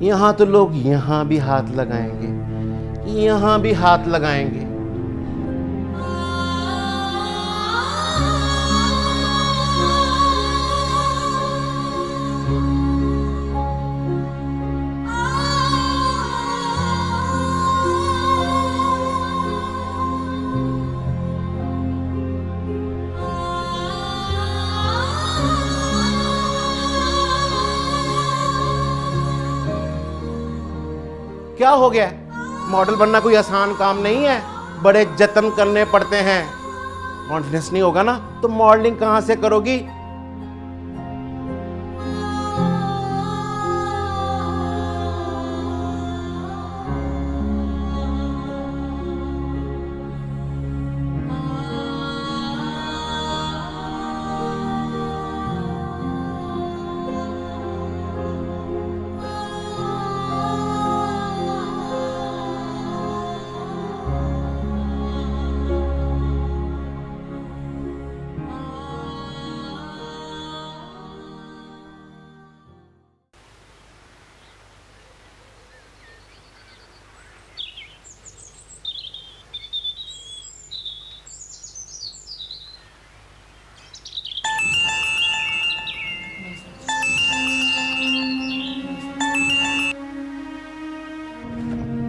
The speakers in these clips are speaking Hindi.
यहाँ तो लोग यहाँ भी हाथ लगाएंगे, यहाँ भी हाथ लगाएंगे। क्या हो गया? मॉडल बनना कोई आसान काम नहीं है, बड़े जतन करने पड़ते हैं। कॉन्फिडेंस नहीं होगा ना तो मॉडलिंग कहां से करोगी?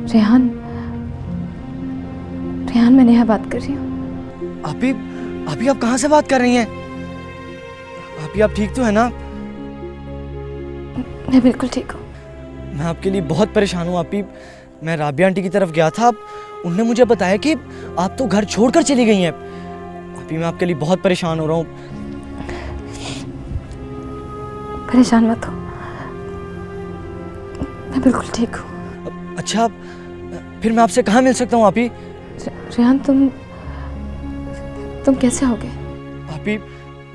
रेहान, रेहान मैं नेहा बात कर रही हूँ। अभी आप कहाँ से बात कर रही हैं? आप ठीक तो है ना? मैं बिल्कुल ठीक हूँ। मैं आपके लिए बहुत परेशान हूँ आपी। मैं राबिया आंटी की तरफ गया था, उन्होंने मुझे बताया कि आप तो घर छोड़कर चली गई हैं। अभी मैं आपके लिए बहुत परेशान हो रहा हूँ। परेशान मत हो, मैं बिल्कुल ठीक हूँ। अच्छा, फिर मैं आपसे कहाँ मिल सकता हूँ आपी? रेहान तुम कैसे हो गए? आपी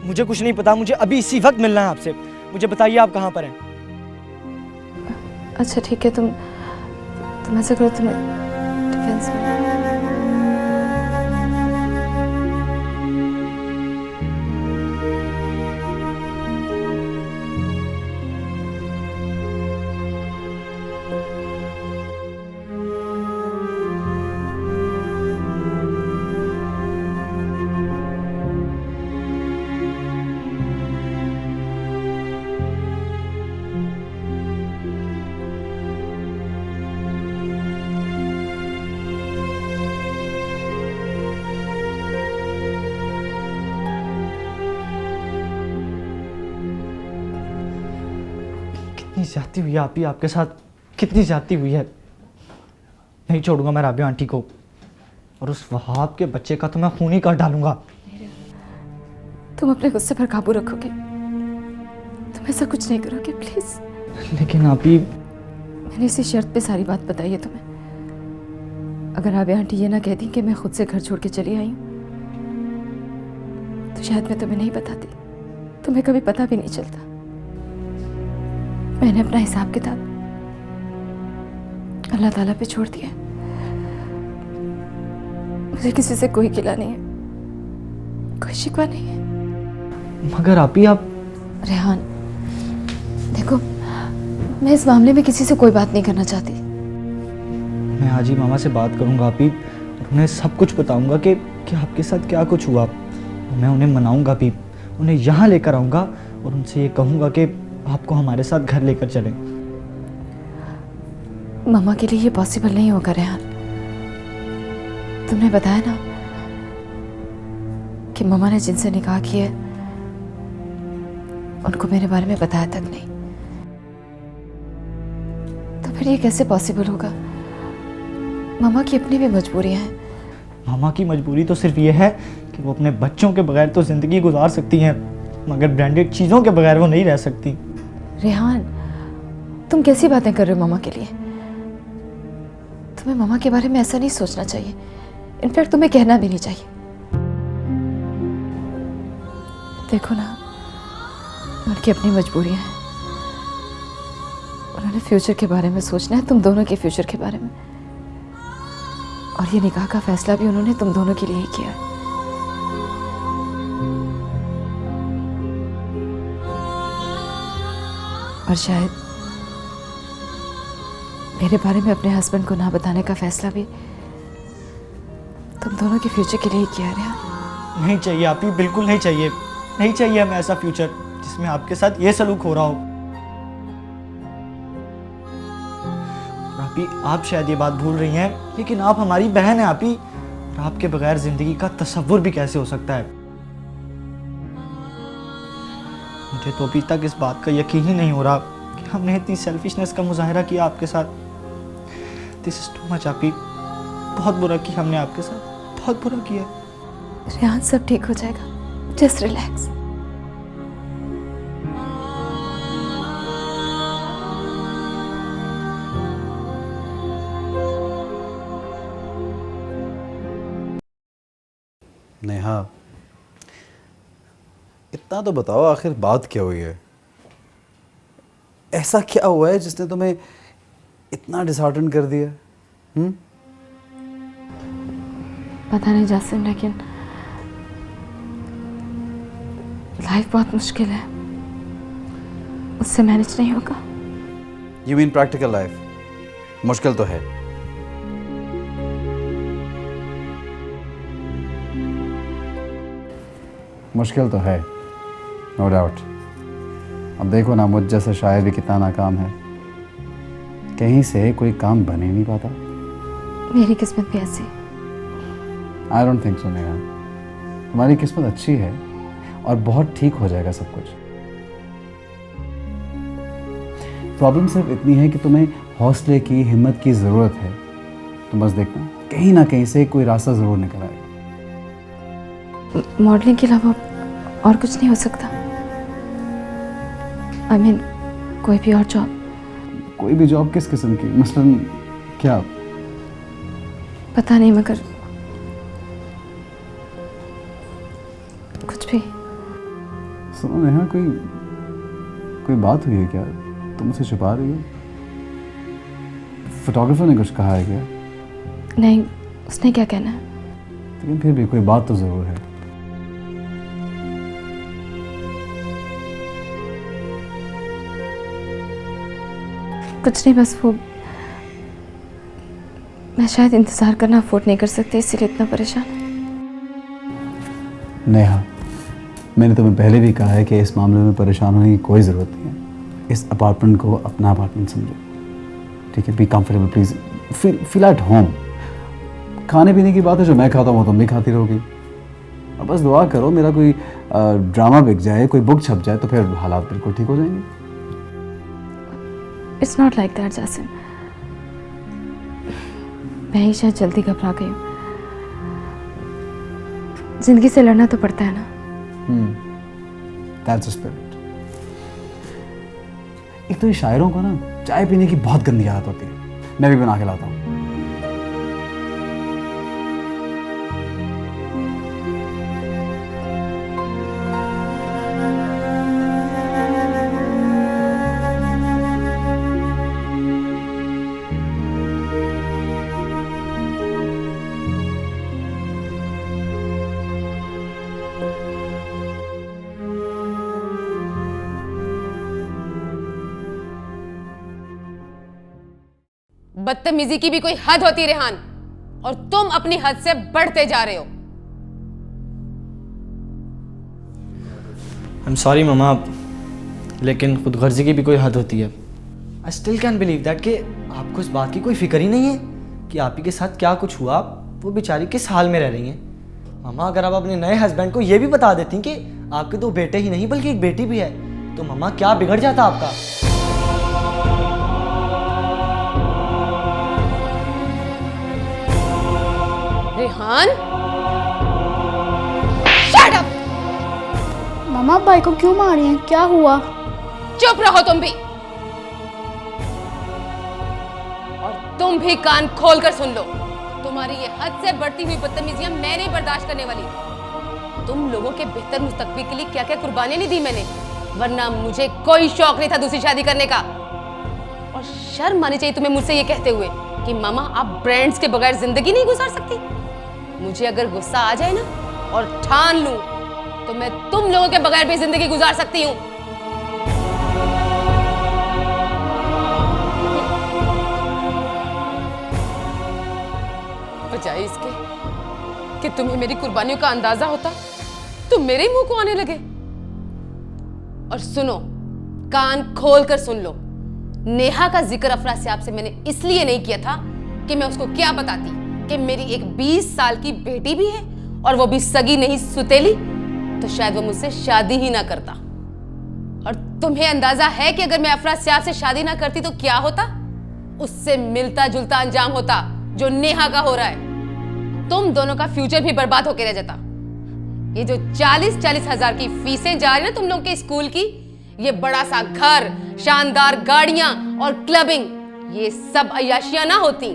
मुझे कुछ नहीं पता, मुझे अभी इसी वक्त मिलना है आपसे। मुझे बताइए आप कहाँ पर हैं? अच्छा ठीक है, तुम ऐसा करो, तुम डिफेंस में। कितनी ज्यादती हुई है आपी आपके साथ, कितनी ज्यादती हुई है। नहीं छोड़ूंगा मैं राबिया आंटी को, और उस वहाब के बच्चे का तो मैं खून ही कर डालूंगा। तुम अपने गुस्से पर काबू रखोगे, तुम ऐसा कुछ नहीं करोगे प्लीज। लेकिन आपी, मैंने इसी शर्त पे सारी बात बताई है तुम्हें। अगर राबिया आंटी ये ना कहती कि मैं खुद से घर छोड़ के चली आई हूँ, तो शायद मैं तुम्हें नहीं बताती, तुम्हें कभी पता भी नहीं चलता। मैंने अपना हिसाब किताब अल्लाह ताला पे छोड़ दिया। मुझे किसी से कोई गिला नहीं है, कोई शिकवा नहीं है। मगर आपी आप... रेहान देखो, मैं इस मामले में किसी से कोई बात नहीं करना चाहती। मैं आज ही मामा से बात करूंगा आपी, और उन्हें सब कुछ बताऊंगा कि आपके साथ क्या कुछ हुआ। मैं उन्हें मनाऊंगा भी, उन्हें यहाँ लेकर आऊंगा और उनसे ये कहूंगा कि आपको हमारे साथ घर लेकर चलें। मामा के लिए ये पॉसिबल नहीं होगा रेहान। तुमने बताया ना कि मामा ने जिनसे निकाह किया है उनको मेरे बारे में बताया तक नहीं, तो फिर ये कैसे पॉसिबल होगा? मामा की अपनी भी मजबूरियां हैं। मामा की मजबूरी तो सिर्फ ये है कि वो अपने बच्चों के बगैर तो जिंदगी गुजार सकती हैं, मगर ब्रांडेड चीज़ों के बगैर वो नहीं रह सकती। रेहान तुम कैसी बातें कर रहे हो मामा के लिए? तुम्हें मामा के बारे में ऐसा नहीं सोचना चाहिए, इनफैक्ट तुम्हें कहना भी नहीं चाहिए। देखो ना, उनकी अपनी मजबूरियां हैं, उन्होंने फ्यूचर के बारे में सोचना है, तुम दोनों के फ्यूचर के बारे में। और ये निकाह का फैसला भी उन्होंने तुम दोनों के लिए ही किया है। और मेरे बारे में अपने हस्बैंड को ना बताने का फैसला भी तुम दोनों के फ्यूचर के लिए ही किया रेहान। नहीं चाहिए आप ही, बिल्कुल नहीं चाहिए। नहीं चाहिए हमें ऐसा फ्यूचर जिसमें आपके साथ ये सलूक हो रहा हो। आप ही, आप शायद ये बात भूल रही हैं, लेकिन आप हमारी बहन हैं आप ही, और आपके बगैर जिंदगी का तसव्वुर भी कैसे हो सकता है। मुझे तो अभी तक इस बात का यकीन ही नहीं हो रहा कि हमने इतनी सेल्फिशनेस का मुजाहिरा किया आपके साथ। दिस इज टू मच आप ही, बहुत बुरा किया हमने आपके साथ, बहुत बुरा किया। रेहान सब ठीक हो जाएगा, जस्ट रिलैक्स। नेहा, इतना तो बताओ आखिर बात क्या हुई है? ऐसा क्या हुआ है जिसने तुम्हें इतना डिसहार्टन कर दिया? पता नहीं जासिम, लेकिन लाइफ बहुत मुश्किल है, उससे मैनेज नहीं होगा। You mean practical life? मुश्किल तो है। मुश्किल तो है, नो डाउट। अब देखो ना, मुझ जैसा शायर भी कितना नाकाम है, कहीं से कोई काम बन ही नहीं पाता। मेरी किस्मत भी ऐसी। I don't think so Neha, तुम्हारी किस्मत अच्छी है और बहुत ठीक हो जाएगा सब कुछ। प्रॉब्लम सिर्फ इतनी है कि तुम्हें हौसले की, हिम्मत की ज़रूरत है। तुम बस देखना, कहीं ना कहीं से कोई रास्ता ज़रूर निकल आएगा। मॉडलिंग के अलावा और कुछ नहीं हो सकता? आई मीन कोई भी और जॉब? कोई भी जॉब किस किस्म की? मसलन क्या? पता नहीं, मगर कुछ भी। सुनो नेहा, कोई बात हुई है क्या? तुम मुझसे छुपा रही हो? फोटोग्राफर ने कुछ कहा है क्या? नहीं, उसने क्या कहना है? लेकिन फिर भी कोई बात तो ज़रूर है। कुछ नहीं, बस वो मैं शायद इंतज़ार करना अफोर्ड नहीं कर सकती, इसीलिए इतना परेशान है। नेहा, मैंने तुम्हें पहले भी कहा है कि इस मामले में परेशान होने की कोई ज़रूरत नहीं है। इस अपार्टमेंट को अपना अपार्टमेंट समझो, ठीक है? Be comfortable please, feel at home. खाने पीने की बात है, जो मैं खाता हूँ वो तुम भी खाती रहोगी। और बस दुआ करो मेरा कोई ड्रामा बिक जाए, कोई बुक छप जाए, तो फिर हालात बिल्कुल ठीक हो जाएंगे। It's not like that Jasim, मैं ही शायद जल्दी घबरा गई हूँ। जिंदगी से लड़ना तो पड़ता है ना। That's the spirit. एक तो ये शायरों को ना चाय पीने की बहुत गंदी आदत होती है। मैं भी बना के लाता हूँ। बदतमीजी की भी कोई हद होती रेहान, और तुम अपनी हद से बढ़ते जा रहे हो। आई एम सॉरी ममा, लेकिन खुदगर्जी की भी कोई हद होती है। I still can believe that कि आपको इस बात की कोई फिक्र ही नहीं है कि आप ही के साथ क्या कुछ हुआ, वो बेचारी किस हाल में रह रही हैं। ममा, अगर आप अपने नए हस्बैंड को ये भी बता देती कि आपके 2 बेटे ही नहीं बल्कि एक बेटी भी है, तो ममा क्या बिगड़ जाता आपका। Rehan, shut up! मामा भाई को क्यों मारे हैं? क्या हुआ? चुप रहो तुम भी, और तुम भी कान खोलकर सुन लो। तुम्हारी ये हद से बढ़ती हुई बदतमीजियां मैं नहीं बर्दाश्त करने वाली। तुम लोगों के बेहतर मुस्तकबिल के लिए क्या क्या कुर्बानियां नहीं दी मैंने, वरना मुझे कोई शौक नहीं था दूसरी शादी करने का। और शर्म आनी चाहिए तुम्हें मुझसे ये कहते हुए कि मामा आप ब्रांड्स के बगैर जिंदगी नहीं गुजार सकती। मुझे अगर गुस्सा आ जाए ना और ठान लूं तो मैं तुम लोगों के बगैर भी जिंदगी गुजार सकती हूं। बजाय इसके कि तुम्हें मेरी कुर्बानियों का अंदाजा होता, तुम मेरे ही मुंह को आने लगे। और सुनो, कान खोल कर सुन लो, नेहा का जिक्र अफरासियाब से मैंने इसलिए नहीं किया था कि मैं उसको क्या बताती कि मेरी एक 20 साल की बेटी भी है और वो भी सगी नहीं सुतेली, तो शायद वो मुझसे शादी ही ना करता। और तुम्हें अंदाजा है कि अगर मैं अफरासियाब से शादी ना करती तो क्या होता? उससे मिलता जुलता अंजाम होता जो नेहा का हो रहा है। तुम दोनों का फ्यूचर भी बर्बाद होकर रह जाता। ये जो 40-40 हजार की फीसें जा रही ना तुम लोग के स्कूल की, ये बड़ा सा घर, शानदार गाड़ियां और क्लबिंग, ये सब अय्याशियां ना होती,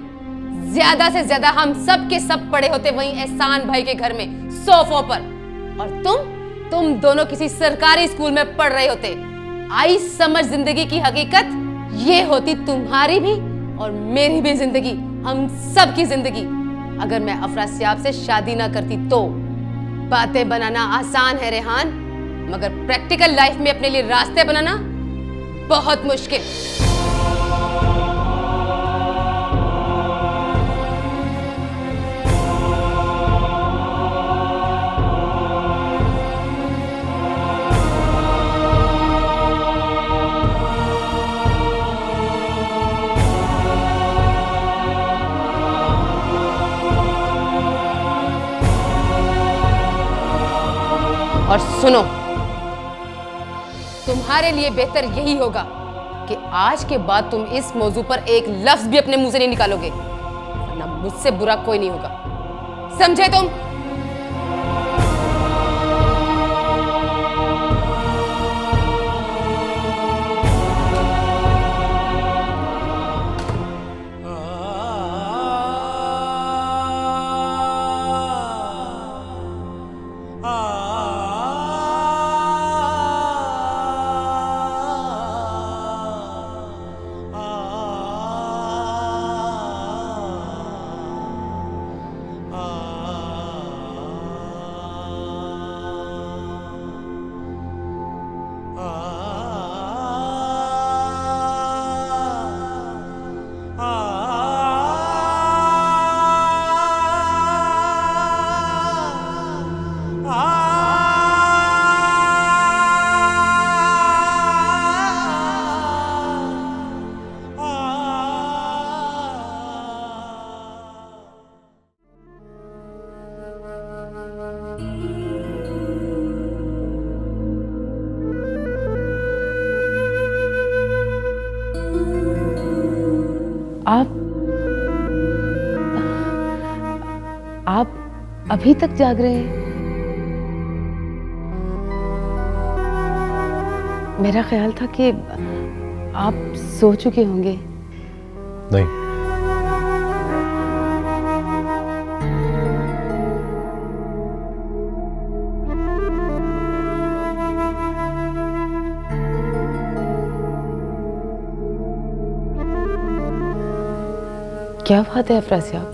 ज्यादा से ज्यादा हम सब के सब पड़े होते वहीं एहसान भाई के घर में सोफों पर, और तुम दोनों किसी सरकारी स्कूल में पढ़ रहे होते। आई समझ जिंदगी की हकीकत, ये होती तुम्हारी भी और मेरी भी जिंदगी, हम सब की जिंदगी, अगर मैं अफरासियाब से शादी ना करती तो। बातें बनाना आसान है रेहान, मगर प्रैक्टिकल लाइफ में अपने लिए रास्ते बनाना बहुत मुश्किल। और सुनो, तुम्हारे लिए बेहतर यही होगा कि आज के बाद तुम इस मौजू पर एक लफ्ज भी अपने मुंह से नहीं निकालोगे, वरना मुझसे बुरा कोई नहीं होगा, समझे तुम? आप अभी तक जाग रहे हैं? मेरा ख्याल था कि आप सो चुके होंगे। नहीं, क्या बात है अफरासियाब,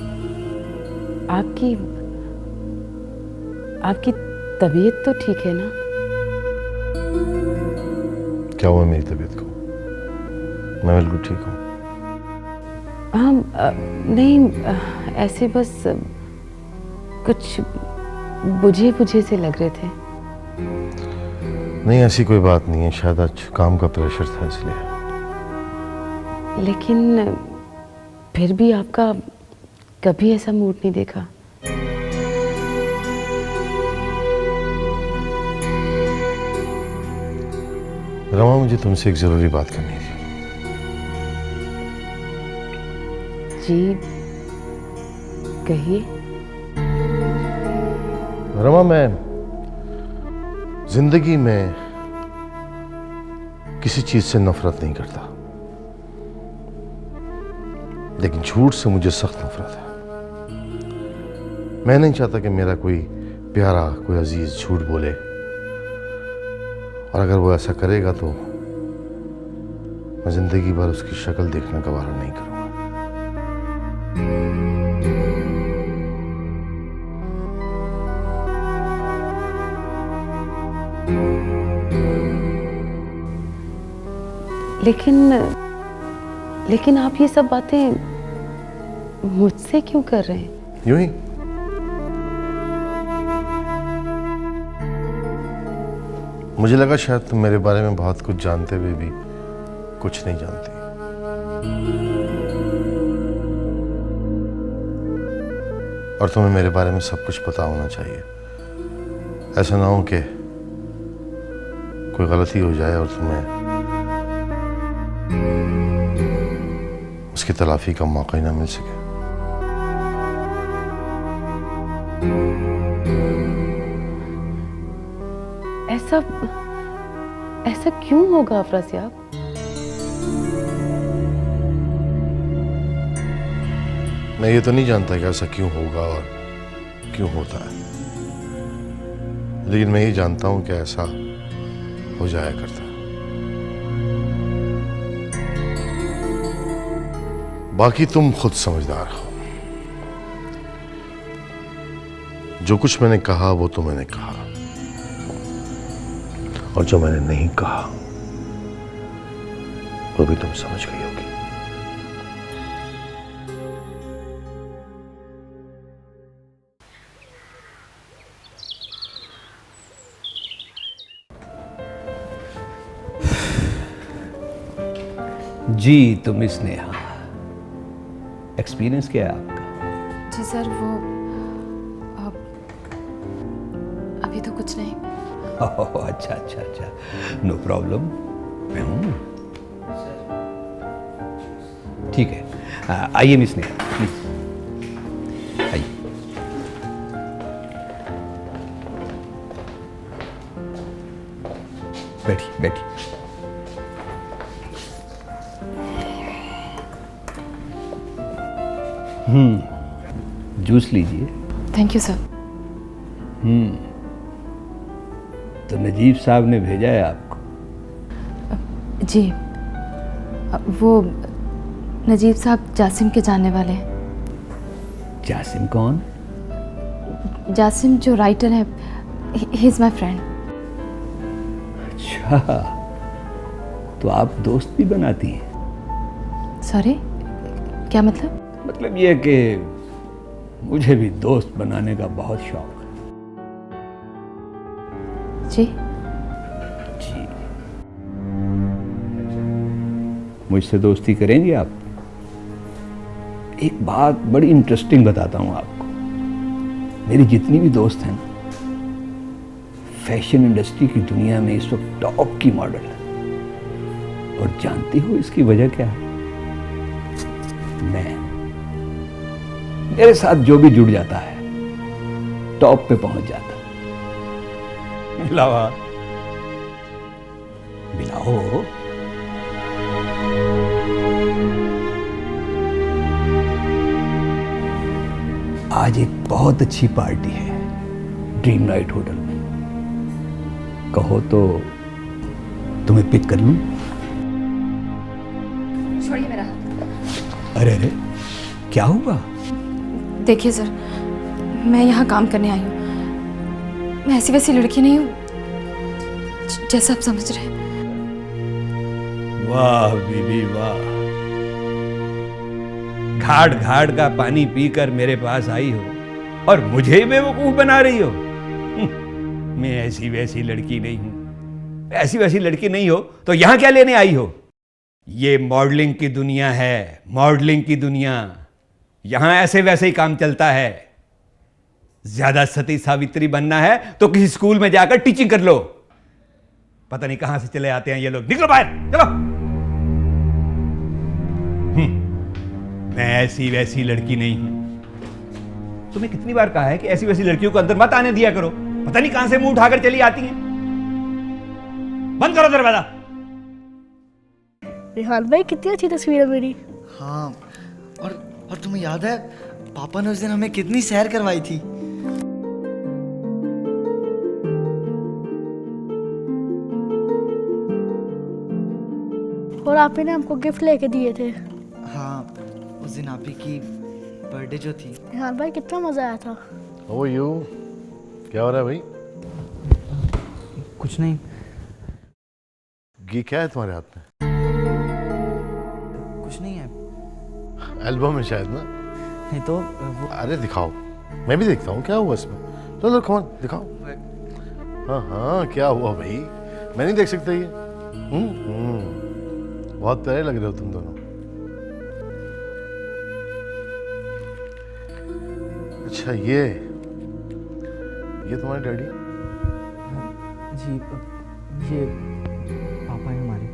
आपकी तबीयत तो ठीक है ना? क्या हुआ मेरी तबीयत को? मैं बिल्कुल ठीक हूँ। हाँ, नहीं, ऐसे बस कुछ बुझे बुझे से लग रहे थे। नहीं, ऐसी कोई बात नहीं है, शायद आज काम का प्रेशर था इसलिए। लेकिन फिर भी आपका कभी ऐसा मूड नहीं देखा। रमा, मुझे तुमसे एक जरूरी बात करनी थी। जी कहिए। रमा, मैं जिंदगी में किसी चीज से नफरत नहीं करता, लेकिन झूठ से मुझे सख्त नफरत है। मैं नहीं चाहता कि मेरा कोई प्यारा, कोई अजीज झूठ बोले, और अगर वो ऐसा करेगा तो मैं जिंदगी भर उसकी शक्ल देखना गवारा नहीं करूंगा। लेकिन आप ये सब बातें मुझसे क्यों कर रहे हैं? यूं ही। मुझे लगा शायद तुम मेरे बारे में बहुत कुछ जानते हुए भी कुछ नहीं जानती। और तुम्हें मेरे बारे में सब कुछ पता होना चाहिए। ऐसा ना हो कि कोई गलती हो जाए और तुम्हें उसकी तलाफी का मौका ही ना मिल सके। ऐसा क्यों होगा अफरासियाब? मैं ये तो नहीं जानता कि ऐसा क्यों होगा और क्यों होता है, लेकिन मैं ये जानता हूं कि ऐसा हो जाया करता है। बाकी तुम खुद समझदार हो। जो कुछ मैंने कहा वो तो मैंने कहा, और जो मैंने नहीं कहा वो भी तुम समझ गई होगी। जी तुम स्नेहा, एक्सपीरियंस क्या है आपका? जी सर वो अभी तो कुछ नहीं। ओह अच्छा अच्छा अच्छा, नो प्रॉब्लम, मैं हूँ। ठीक है, आइए मिस स्नेहा प्लीज आइए। बैठिए बैठिए। जूस लीजिए। Thank you sir. तो नजीब साहब ने भेजा है आपको? जी वो नजीब साहब जासिम के जानने वाले हैं। जासिम कौन? जासिम जो राइटर है, ही इज माय फ्रेंड। अच्छा, तो आप दोस्त भी बनाती हैं? सॉरी, क्या मतलब? मतलब ये कि मुझे भी दोस्त बनाने का बहुत शौक है। जी जी, मुझसे दोस्ती करेंगे आप? एक बात बड़ी इंटरेस्टिंग बताता हूं आपको। मेरी जितनी भी दोस्त हैं ना, फैशन इंडस्ट्री की दुनिया में इस वक्त टॉप की मॉडल है। और जानती हो इसकी वजह क्या है? मेरे साथ जो भी जुड़ जाता है टॉप पे पहुंच जाता है। मिलावा मिलाओ। आज एक बहुत अच्छी पार्टी है ड्रीम नाइट होटल में। कहो तो तुम्हें पिक कर लूं? छोड़िए मेरा हाथ। अरे अरे, क्या हुआ? देखिए सर, मैं यहाँ काम करने आई हूँ। मैं ऐसी वैसी लड़की नहीं हूँ जैसा आप समझ रहे हैं। वाह बीबी वाह, घाट घाट का पानी पीकर मेरे पास आई हो और मुझे बेवकूफ बना रही हो। मैं ऐसी वैसी लड़की नहीं हूं। ऐसी वैसी लड़की नहीं हो तो यहां क्या लेने आई हो? ये मॉडलिंग की दुनिया है, मॉडलिंग की दुनिया। यहां ऐसे वैसे ही काम चलता है। ज्यादा सती सावित्री बनना है तो किसी स्कूल में जाकर टीचिंग कर लो। पता नहीं कहां से चले आते हैं ये लोग। निकलो बाहर, चलो। मैं ऐसी वैसी लड़की नहीं हूं। तुम्हें कितनी बार कहा है कि ऐसी वैसी लड़कियों को अंदर मत आने दिया करो। पता नहीं कहां से मुंह उठाकर चली आती हैं। बंद करो दरवाजा। रिहान भाई कितनी अच्छी तस्वीर है मेरी। हाँ, और तुम्हें याद है पापा ने उस दिन हमें कितनी सैर करवाई थी। और आप ही ने हमको गिफ्ट लेके दिए थे। हाँ, उस दिन आप ही की बर्थडे जो थी। रिहान भाई कितना मजा आया था। ओ यू, क्या हो रहा है भाई? कुछ नहीं। ये क्या है तुम्हारे हाथ में? कुछ नहीं है। एल्बम है शायद ना? नहीं तो वो अरे दिखाओ, मैं भी देखता हूँ क्या हुआ इसमें। चलो कौन दिखाओ। हाँ हाँ, क्या हुआ भाई, मैं नहीं देख सकता ये। बहुत प्यारे लग रहे हो तुम दोनों। अच्छा ये तुम्हारे डैडी? जी ये पापा है हमारे।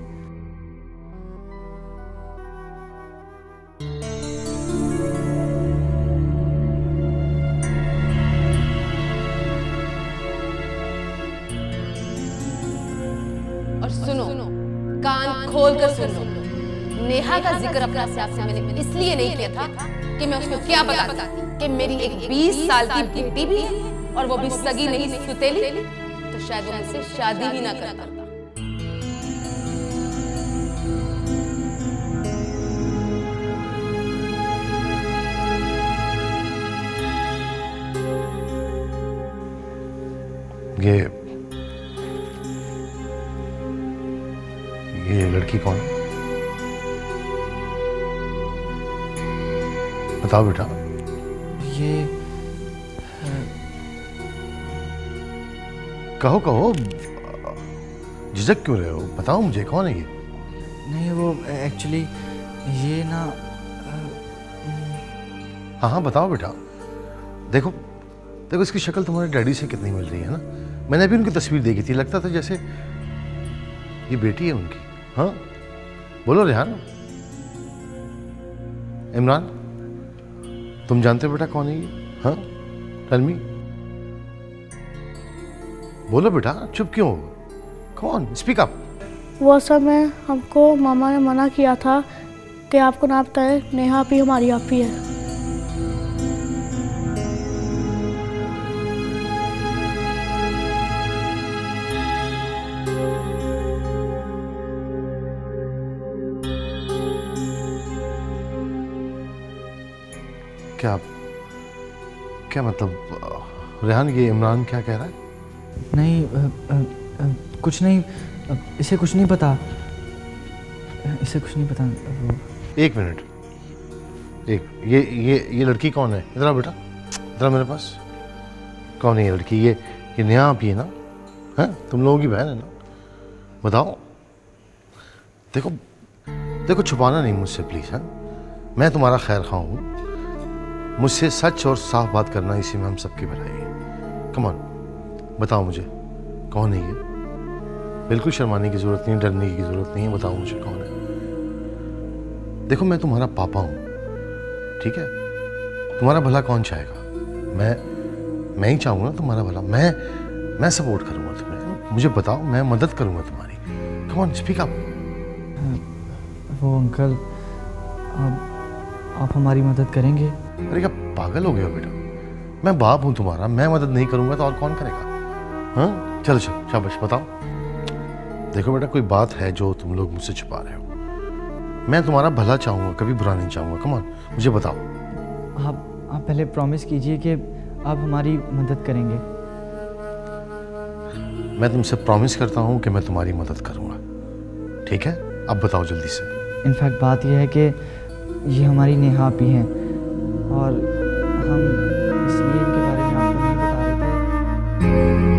और सुनो, कान खोल कर सुन लो। नेहा का जिक्र अपने आप से मैंने इसलिए नहीं किया था कि मैं उसको क्या बताती कि मेरी एक 20 साल की बेटी भी है और वो भी सगी नहीं सुतेली, तो शायद वो मुझसे शादी ही ना करता। ये लड़की कौन है? बताओ बेटा। ये कहो कहो, झिझक क्यों रहे हो? बताओ मुझे, कौन है ये? नहीं वो एक्चुअली ये ना हाँ हाँ बताओ बेटा। देखो देखो, इसकी शक्ल तुम्हारे डैडी से कितनी मिल रही है ना। मैंने अभी उनकी तस्वीर देखी थी, लगता था जैसे ये बेटी है उनकी। हाँ बोलो रेहान। इमरान, तुम जानते हो बेटा कौन है ये? हाँ टेल मी। बोलो बेटा, चुप क्यों हो? कौन? Speak up. वो समय हमको मामा ने मना किया था कि आपको ना बताए, नेहा भी हमारी आप ही है। क्या मतलब रेहान, ये इमरान क्या कह रहा है? नहीं कुछ नहीं, इसे कुछ नहीं पता, इसे कुछ नहीं पता वो। एक मिनट, ये लड़की कौन है? इधर आ बेटा, इधर मेरे पास। कौन है ये लड़की? ये नेहा आप ही है ना? हैं, तुम लोगों की बहन है ना? बताओ। देखो देखो, छुपाना नहीं मुझसे प्लीज। है मैं तुम्हारा खैर खा हूँ, मुझसे सच और साफ बात करना, इसी में हम सबकी भलाई है। कम ऑन, बताओ मुझे कौन है ये? बिल्कुल शर्माने की जरूरत नहीं, डरने की जरूरत नहीं है। बताओ मुझे कौन है। देखो मैं तुम्हारा पापा हूँ, ठीक है? तुम्हारा भला कौन चाहेगा? मैं ही चाहूँगा ना तुम्हारा भला। मैं सपोर्ट करूँगा तुम्हें। मुझे बताओ, मैं मदद करूँगा तुम्हारी। Come on, speak up. वो अंकल, आप हमारी मदद करेंगे? अरे क्या पागल हो गए हो बेटा? मैं बाप हूँ तुम्हारा, मैं मदद नहीं करूँगा तो और कौन करेगा? हाँ चलो चलो, शाबाश, बताओ। देखो बेटा, कोई बात है जो तुम लोग मुझसे छुपा रहे हो। मैं तुम्हारा भला चाहूँगा, कभी बुरा नहीं चाहूँगा। कम ऑन, मुझे बताओ। आप पहले प्रॉमिस कीजिए कि आप हमारी मदद करेंगे। मैं तुमसे प्रॉमिस करता हूँ कि मैं तुम्हारी मदद करूँगा, ठीक है? अब बताओ जल्दी से। इनफैक्ट बात यह है कि ये हमारी नेहा भी हैं और हम इसलिए इनके बारे में आपको नहीं बता रहे थे।